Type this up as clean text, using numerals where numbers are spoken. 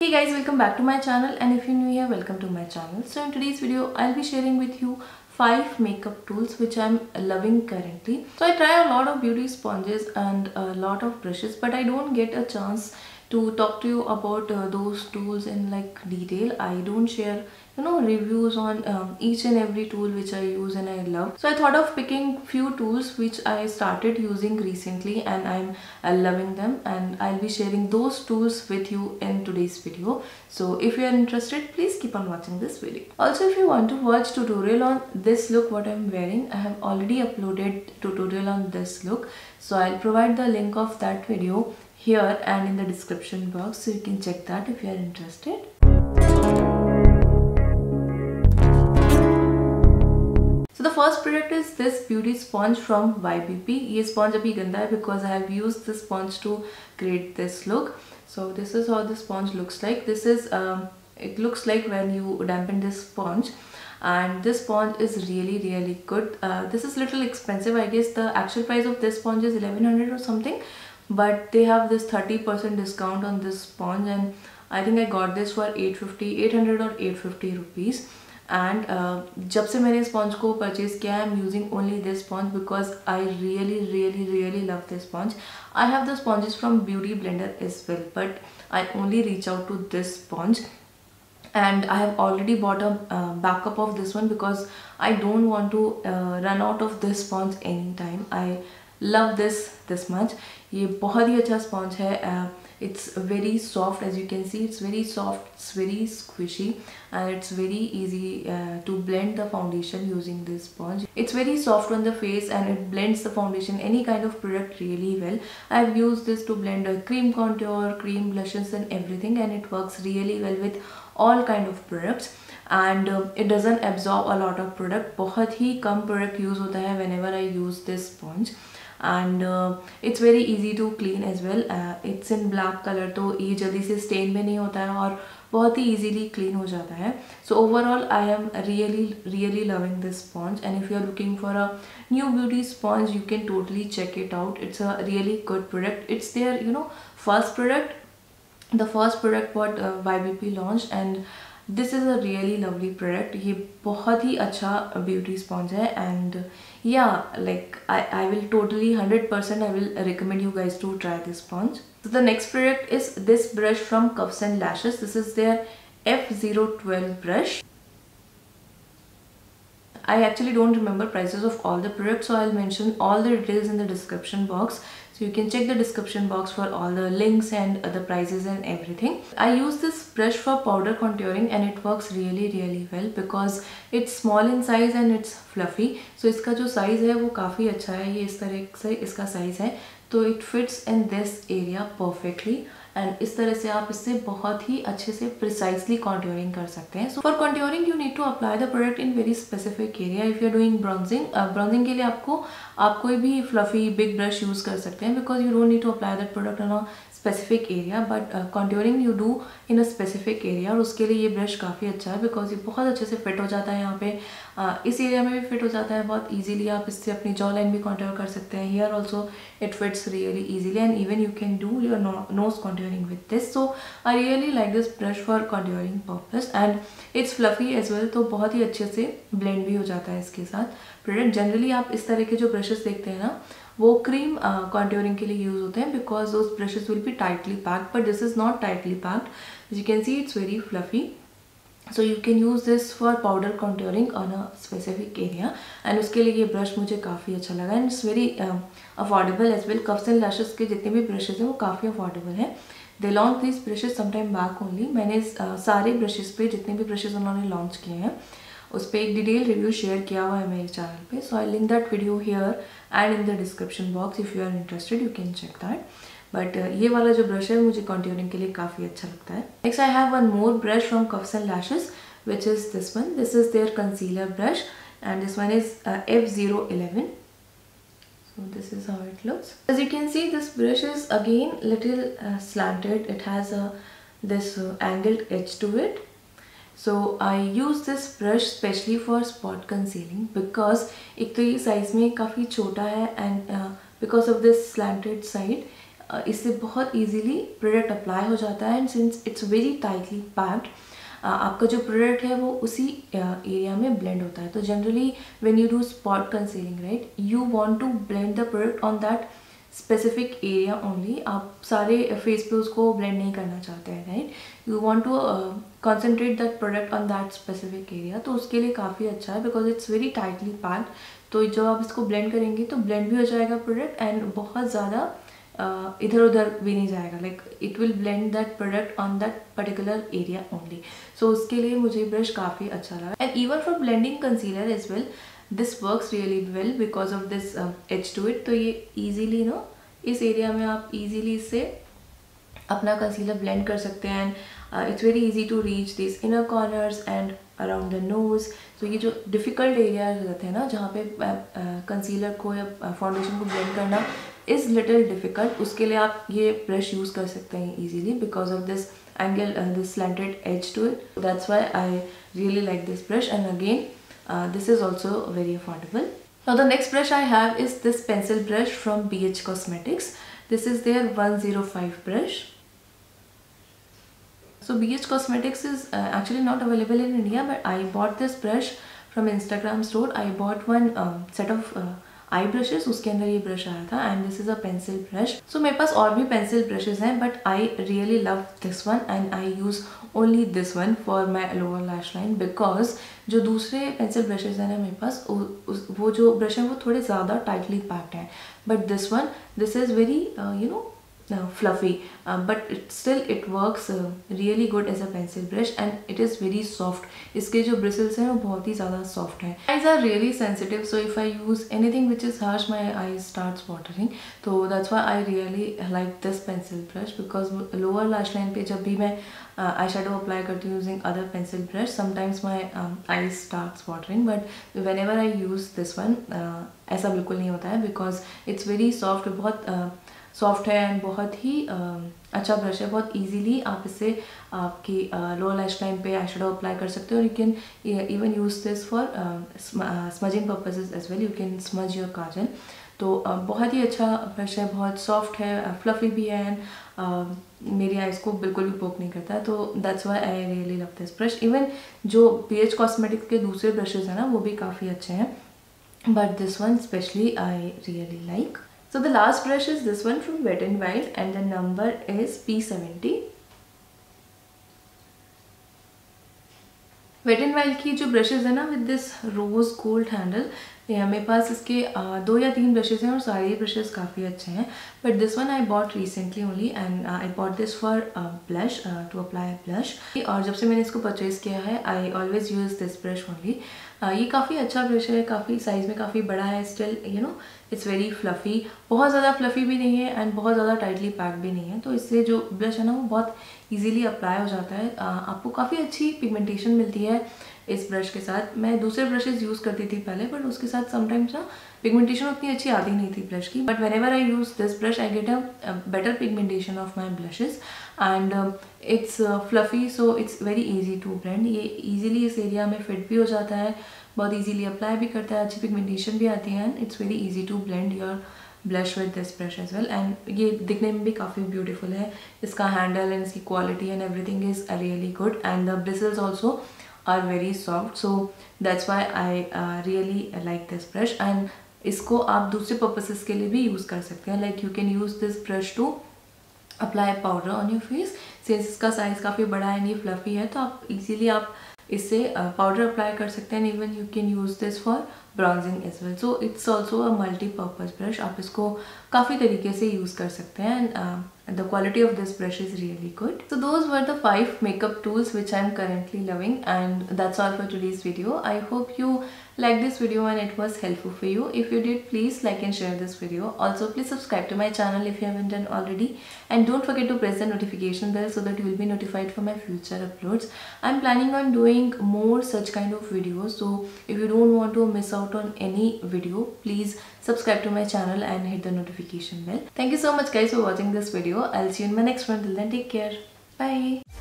Hey guys, welcome back to my channel, and if you're new here, welcome to my channel. So in today's video I'll be sharing with you 5 makeup tools which I'm loving currently. So I try a lot of beauty sponges and a lot of brushes, but I don't get a chance to talk to you about those tools in like detail. I don't share reviews on each and every tool which I use and I love. So I thought of picking few tools which I started using recently and I'm loving them, and I'll be sharing those tools with you in today's video. So if you are interested, please keep on watching this video. Also, if you want to watch tutorial on this look what I'm wearing, I have already uploaded tutorial on this look, so I'll provide the link of that video here and in the description box, so you can check that if you are interested. So the first product is this beauty sponge from YBP. ये sponge अभी गंदा है because I have used this sponge to create this look. So this is how the sponge looks like. This is it looks like when you dampen this sponge, and this sponge is really good. This is little expensive. I guess the actual price of this sponge is 1100 or something, but they have this 30% discount on this sponge, and I think I got this for 800 or 850 rupees. And जब से मैंने sponge को purchase किया, I am using only this sponge because I really love this sponge. I have the sponges from beauty blender as well, but I only reach out to this sponge, and I have already bought a backup of this one because I don't want to run out of this sponge anytime. I love this much. ये बहुत ही अच्छा sponge है. It's very soft, as you can see. It's very soft, it's very squishy, and it's very easy to blend the foundation using this sponge. It's very soft on the face and it blends the foundation, any kind of product, really well. I've used this to blend a cream contour, cream blushes and everything, and it works really well with all kind of products. And it doesn't absorb a lot of product. बहुत ही कम product use होता है whenever I use this sponge. And it's very easy to clean as well. It's in black color, तो ये जल्दी से stain भी नहीं होता है और बहुत ही easily clean हो जाता है. So overall I am really loving this sponge, and if you are looking for a new beauty sponge, you can totally check it out. It's a really good product. It's their first product, the first product what YBP launched, and this is a really lovely product. ये बहुत ही अच्छा beauty sponge है, and yeah, like I will totally 100% I will recommend you guys to try this sponge. So the next product is this brush from Cuffs and Lashes. This is their F012 brush. I actually don't remember prices of all the products, so I'll mention all the details in the description box. So you can check the description box for all the links and the prices and everything. I use this brush for powder contouring, and it works really well because it's small in size and it's fluffy. So इसका जो size है वो काफ़ी अच्छा है. ये इस तरह से इसका size है, तो it fits in this area perfectly. And इस तरह से आप इससे बहुत ही अच्छे से प्रिसाइजली कॉन्ट्योरिंग कर सकते हैं. So for contouring you need to apply the product in very specific area. If you are doing bronzing, bronzing के लिए आप कोई भी फ्लफी बिग ब्रश यूज कर सकते हैं because you don't need to apply that product on a specific area, but contouring you do in a specific area. और उसके लिए ये ब्रश काफ़ी अच्छा है बिकॉज ये बहुत अच्छे से फिट हो जाता है यहाँ पे. इस एरिया में भी फिट हो जाता है बहुत ईजिली. आप इससे अपनी जॉ लाइन भी कॉन्ट्योर कर सकते हैं. Here also it fits really easily, and even you can do your nose contouring with this. So I really like this brush for contouring purpose, and it's fluffy as well, तो बहुत ही अच्छे से blend भी हो जाता है इसके साथ प्रोडक्ट. जनरली आप इस तरह के जो ब्रशेस देखते हैं ना, वो क्रीम कॉन्ट्योरिंग के लिए यूज होते हैं because those brushes will be tightly packed, but this is not tightly packed. As you can see it's very fluffy. So you can use this for powder contouring on a specific area, and उसके लिए ये brush मुझे काफ़ी अच्छा लगा, and it's very affordable as well. Cuffs and lashes के जितने भी ब्रशेज हैं वो काफ़ी अफोर्डेबल हैं. They launch this brushes sometime back only. मैंने सारे ब्रशेज पे जितने भी ब्रशेज उन्होंने लॉन्च किए हैं उस पर एक डिटेल रिव्यू शेयर किया हुआ है मेरे चैनल पे. So I link that video here and in the description box. If you are interested you can check that. But ये वाला जो ब्रश है मुझे कॉन्ट्योरिंग के लिए काफ़ी अच्छा लगता है. Next I have one more brush from coughs and lashes, which is this one. This is their concealer brush, and this one is F011. So this is how it looks. As you can see, this brush is again little slanted. It has this angled edge to it. So I use this brush specially for spot concealing because एक तो ये size में काफ़ी छोटा है, and because of this slanted side इससे बहुत easily product apply हो जाता है and since it's very tightly packed आपका जो प्रोडक्ट है वो उसी एरिया में ब्लेंड होता है. तो generally when you do spot concealing right, you want to blend the product on that specific area only. आप सारे फेस पे उसको ब्लेंड नहीं करना चाहते हैं right. You want to concentrate that product on that specific area. तो उसके लिए काफ़ी अच्छा है because it's very tightly packed. तो जब आप इसको ब्लेंड करेंगे तो ब्लेंड भी हो जाएगा प्रोडक्ट एंड बहुत ज़्यादा इधर उधर भी नहीं जाएगा. Like it will blend that product on that particular area only. So उसके लिए मुझे ब्रश काफ़ी अच्छा लगा. And even for blending concealer as well this works really well because of this edge to it. तो ये ईजीली इस area में आप ईजीली इससे अपना कंसीलर ब्लेंड कर सकते हैं. And it's very easy to reach this inner corners and around the nose. तो ये जो डिफ़िकल्ट एरियाज रहते हैं ना जहाँ पे कंसीलर को या फाउंडेशन को ब्लेंड करना इज़ लिटिल डिफ़िकल्ट, उसके लिए आप ये ब्रश यूज़ कर सकते हैं easily because of this angle and this slanted edge to it. That's why I really like this brush. And again this is also very affordable. Now the next brush I have is this pencil brush from BH Cosmetics. This is their 105 brush. So BH Cosmetics is actually not available in India, but I bought this brush from Instagram store. I bought one set of eye brushes, उसके अंदर ये brush आया था and this is a pencil brush. So मेरे पास और भी pencil brushes हैं but I really love this one and I use only this one for my lower lash line because जो दूसरे पेंसिल ब्रशेस हैं ना मेरे पास वो जो ब्रश हैं वो थोड़े ज़्यादा टाइटली पैक्ड हैं. But this is very fluffy but it works really good as a pencil brush and it is very soft. इसके जो bristles हैं वो बहुत ही ज़्यादा soft हैं. Eyes are really sensitive, so if I use anything which is harsh my eyes starts watering. So that's why I really like this pencil brush because lower lash line पे जब भी मैं eyeshadow apply करती हूँ using other pencil brush, sometimes my eyes starts watering, but whenever I use this one ऐसा बिल्कुल नहीं होता है because it's very soft. बहुत सॉफ्ट है एंड बहुत ही अच्छा ब्रश है. बहुत इजीली आप इससे आपकी लोअर लैश लाइन पे आई शेडो अप्लाई कर सकते हो. You can even use this for smudging purposes as well. You can smudge your kajal. तो बहुत ही अच्छा ब्रश है, बहुत सॉफ्ट है, फ्लफी भी है एंड मेरी आइज़ को बिल्कुल भी पोक नहीं करता है. तो that's why I really love this brush. Even जो BH कॉस्मेटिक्स के दूसरे ब्रशेज हैं ना वो भी काफ़ी अच्छे हैं but this one specially I really like. So the last brush is this one from Wet n Wild and the number is P70. Wet n Wild की जो brushes है ना with this rose gold handle, मेरे पास इसके 2 या 3 brushes हैं और सारे ब्रशेज काफ़ी अच्छे हैं. But this one I bought recently only and I bought this for blush to apply blush. और जब से मैंने इसको परचेज़ किया है I always use this brush only. ये काफ़ी अच्छा ब्रश है, काफ़ी साइज़ में काफ़ी बड़ा है. स्टिल इट्स वेरी फ्लफ़ी, बहुत ज़्यादा फ्लफ़ी भी नहीं है एंड बहुत ज़्यादा टाइटली पैक भी नहीं है. तो इससे जो ब्रश है ना वो बहुत ईजीली अप्लाई हो जाता है. आपको काफ़ी अच्छी पिगमेंटेशन मिलती है इस ब्रश के साथ. मैं दूसरे ब्रशेज यूज़ करती थी पहले बट उसके साथ समटाइम्स ना पिगमेंटेशन उतनी अच्छी आती नहीं थी ब्रश की. But whenever I use this brush I get a better pigmentation of my blushes and it's fluffy so it's very easy to blend. ये ईजीली इस एरिया में फिट भी हो जाता है, बहुत ईजीली अप्लाई भी करता है, अच्छी पिगमेंटेशन भी आती है and it's very easy to blend your blush with this brush as well. And ये दिखने में भी काफ़ी ब्यूटीफुल है. इसका हैंडल एंड इसकी quality and everything is really good and the bristles also are very soft, so that's why I really like this brush. and इसको आप दूसरे पर्पसेस के लिए भी यूज़ कर सकते हैं. Like you can use this brush to apply powder on your face. Since इसका साइज़ काफ़ी बड़ा है एंड ये फ्लफ़ी है तो आप इजीली आप इससे पाउडर अप्लाई कर सकते हैं. Even you can use this for browsing as well. So it's also a multipurpose brush. आप इसको काफ़ी तरीके से यूज़ कर सकते हैं and the quality of this brush is really good. So those were the 5 makeup tools which I am currently loving, and that's all for today's video. I hope you liked this video and it was helpful for you. If you did, please like and share this video. Also please subscribe to my channel if you haven't done already, and don't forget to press the notification bell so that you will be notified for my future uploads. I'm planning on doing more such kind of videos, so if you don't want to miss out on any video, please subscribe to my channel and hit the notification bell. Thank you so much guys for watching this video. I'll see you in my next one. Till then, take care. Bye.